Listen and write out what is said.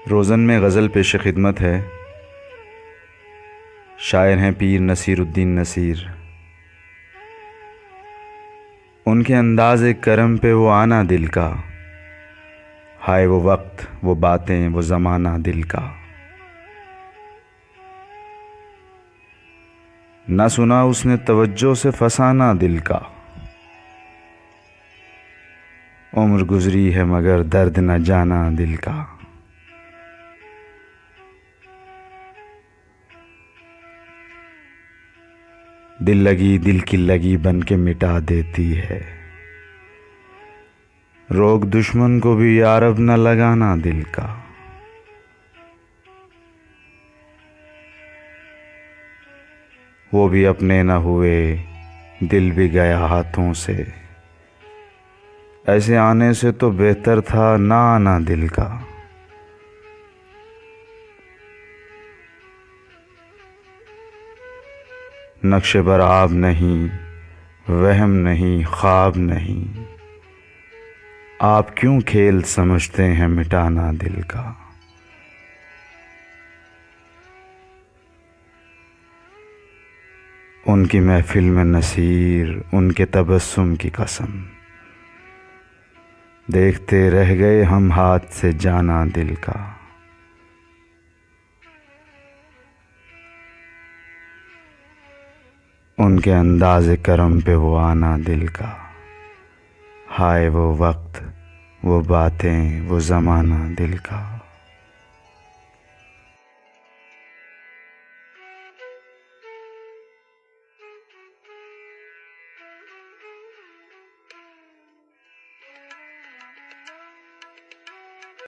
रोज़न में गज़ल पेश खिदमत है। शायर हैं पीर नसीरुद्दीन नसीर। उनके अंदाज़े करम पे वो आना दिल का, हाय वो वक्त वो बातें वो ज़माना दिल का। ना सुना उसने तवज्जो से फसाना दिल का, उम्र गुजरी है मगर दर्द न जाना दिल का। दिल लगी दिल की लगी बन के मिटा देती है, रोग दुश्मन को भी यारब न लगाना दिल का। वो भी अपने न हुए दिल भी गया हाथों से, ऐसे आने से तो बेहतर था ना आना दिल का। नक्शे पर आब नहीं, वहम नहीं, ख्वाब नहीं, आप क्यों खेल समझते हैं मिटाना दिल का। उनकी महफिल में नसीर उनके तबस्सुम की कसम, देखते रह गए हम हाथ से जाना दिल का। उनके अंदाज़े करम पे वो आना दिल का, हाय वो वक्त वो बातें वो ज़माना दिल का।